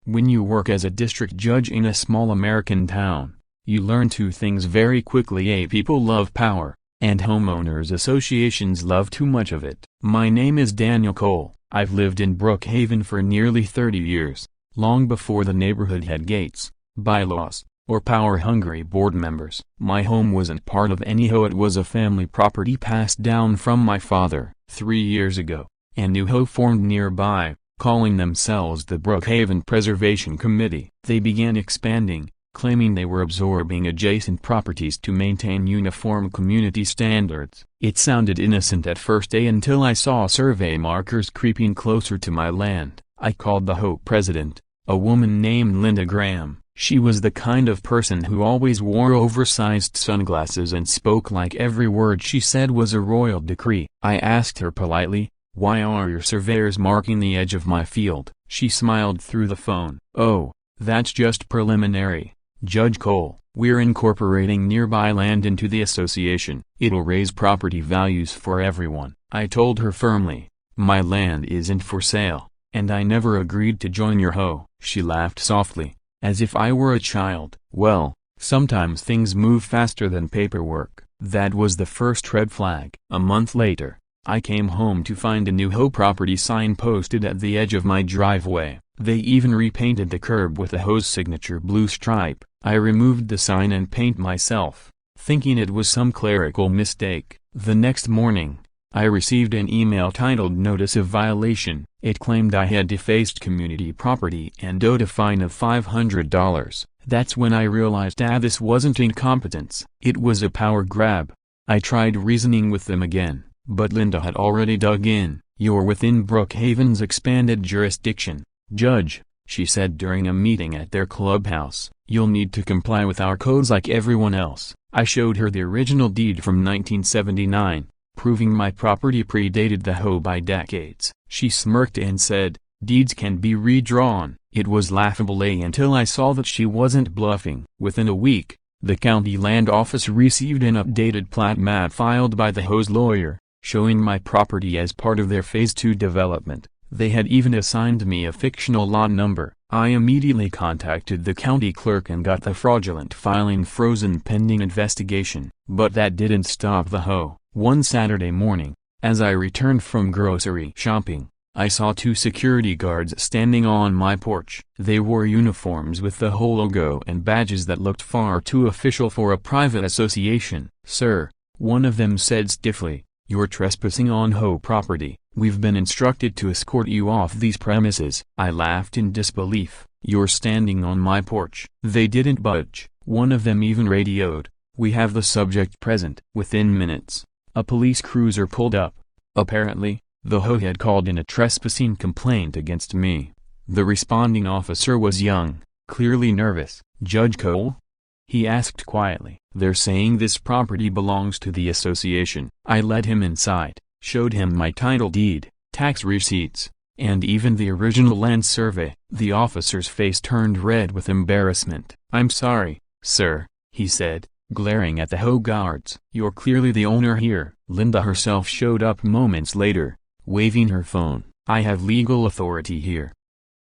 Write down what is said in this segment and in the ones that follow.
When you work as a district judge in a small American town, you learn two things very quickly. A, people love power, and homeowners associations love too much of it. My name is Daniel Cole. I've lived in Brookhaven for nearly 30 years, long before the neighborhood had gates, bylaws, or power-hungry board members. My home wasn't part of any HO. It was a family property passed down from my father. 3 years ago, a new HO formed nearby, calling themselves the Brookhaven Preservation Committee. They began expanding, claiming they were absorbing adjacent properties to maintain uniform community standards. It sounded innocent at first until I saw survey markers creeping closer to my land. I called the HO president, a woman named Linda Graham. She was the kind of person who always wore oversized sunglasses and spoke like every word she said was a royal decree. I asked her politely, "Why are your surveyors marking the edge of my field?" She smiled through the phone. "Oh, that's just preliminary, Judge Cole. We're incorporating nearby land into the association. It'll raise property values for everyone." I told her firmly, "My land isn't for sale, and I never agreed to join your HO." She laughed softly, as if I were a child. Well, sometimes things move faster than paperwork. That was the first red flag. A month later, I came home to find a new HO property sign posted at the edge of my driveway. They even repainted the curb with the HO's signature blue stripe. I removed the sign and paint myself, thinking it was some clerical mistake. The next morning, I received an email titled Notice of Violation. It claimed I had defaced community property and owed a fine of $500. That's when I realized this wasn't incompetence. It was a power grab. I tried reasoning with them again, but Linda had already dug in. "You're within Brookhaven's expanded jurisdiction, Judge," she said during a meeting at their clubhouse. "You'll need to comply with our codes like everyone else." I showed her the original deed from 1979. Proving my property predated the HO by decades. She smirked and said, "Deeds can be redrawn." It was laughable until I saw that she wasn't bluffing. Within a week, the county land office received an updated plat map filed by the HO's lawyer, showing my property as part of their Phase 2 development. They had even assigned me a fictional lot number. I immediately contacted the county clerk and got the fraudulent filing frozen pending investigation. But that didn't stop the HO. One Saturday morning, as I returned from grocery shopping, I saw two security guards standing on my porch. They wore uniforms with the HO logo and badges that looked far too official for a private association. "Sir," one of them said stiffly, "you're trespassing on HO property. We've been instructed to escort you off these premises." I laughed in disbelief. "You're standing on my porch." They didn't budge. One of them even radioed, "We have the subject present." Within minutes, a police cruiser pulled up. Apparently, the HO had called in a trespassing complaint against me. The responding officer was young, clearly nervous. "Judge Cole?" he asked quietly. "They're saying this property belongs to the association." I led him inside, showed him my title deed, tax receipts, and even the original land survey. The officer's face turned red with embarrassment. "I'm sorry, sir," he said, glaring at the HO guards. "You're clearly the owner here." Linda herself showed up moments later, waving her phone. "I have legal authority here,"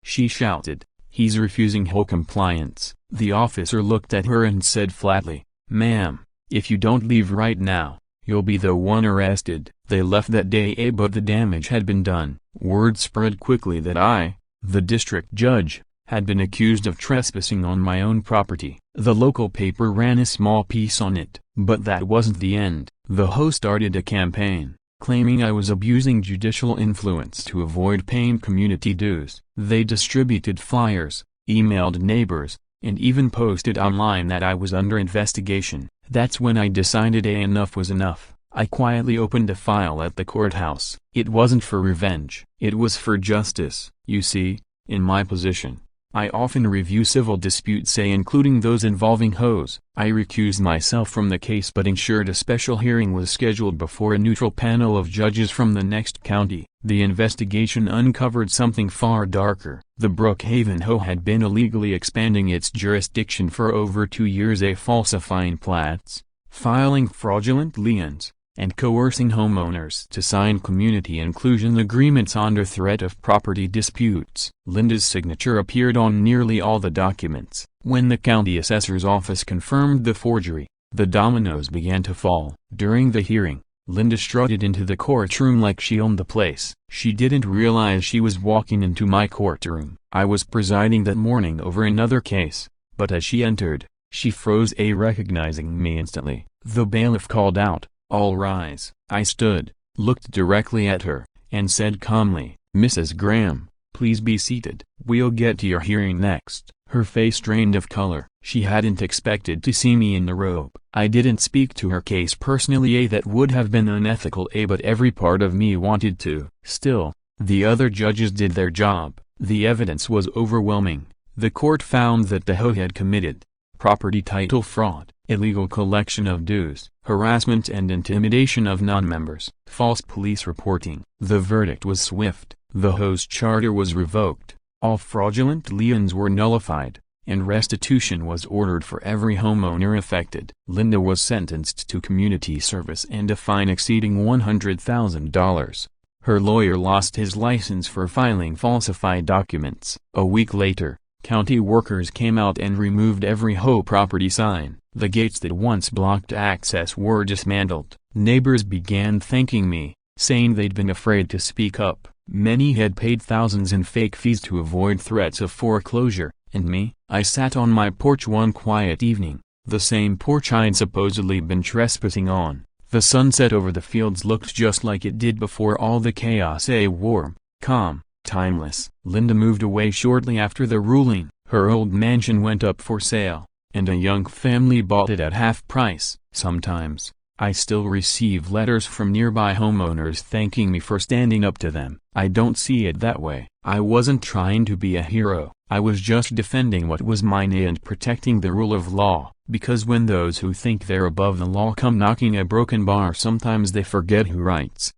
she shouted. "He's refusing HO compliance." The officer looked at her and said flatly, "Ma'am, if you don't leave right now, you'll be the one arrested." They left that day, but the damage had been done. Word spread quickly that I, the district judge, had been accused of trespassing on my own property. The local paper ran a small piece on it. But that wasn't the end. The HO started a campaign, claiming I was abusing judicial influence to avoid paying community dues. They distributed flyers, emailed neighbors, and even posted online that I was under investigation. That's when I decided enough was enough. I quietly opened a file at the courthouse. It wasn't for revenge. It was for justice. You see, in my position, I often review civil disputes, including those involving HOs. I recused myself from the case but ensured a special hearing was scheduled before a neutral panel of judges from the next county. The investigation uncovered something far darker. The Brookhaven HO had been illegally expanding its jurisdiction for over 2 years, falsifying plats, filing fraudulent liens, and coercing homeowners to sign community inclusion agreements under threat of property disputes. Linda's signature appeared on nearly all the documents. When the county assessor's office confirmed the forgery, the dominoes began to fall. During the hearing, Linda strutted into the courtroom like she owned the place. She didn't realize she was walking into my courtroom. I was presiding that morning over another case, but as she entered, she froze, recognizing me instantly. The bailiff called out, "All rise." I stood, looked directly at her, and said calmly, "Mrs. Graham, please be seated. We'll get to your hearing next." Her face drained of color. She hadn't expected to see me in the robe. I didn't speak to her case personally, that would have been unethical, but every part of me wanted to. Still, the other judges did their job. The evidence was overwhelming. The court found that the Ho had committed property title fraud, illegal collection of dues, harassment and intimidation of non-members, false police reporting. The verdict was swift. The Ho's charter was revoked, all fraudulent liens were nullified, and restitution was ordered for every homeowner affected. Linda was sentenced to community service and a fine exceeding $100,000. Her lawyer lost his license for filing falsified documents. A week later, county workers came out and removed every Ho property sign. The gates that once blocked access were dismantled. Neighbors began thanking me, saying they'd been afraid to speak up. Many had paid thousands in fake fees to avoid threats of foreclosure, and me? I sat on my porch one quiet evening, the same porch I'd supposedly been trespassing on. The sunset over the fields looked just like it did before all the chaos, warm, calm, timeless. Linda moved away shortly after the ruling. Her old mansion went up for sale, and a young family bought it at half price. Sometimes, I still receive letters from nearby homeowners thanking me for standing up to them. I don't see it that way. I wasn't trying to be a hero. I was just defending what was mine and protecting the rule of law, because when those who think they're above the law come knocking a broken bar, sometimes they forget who writes.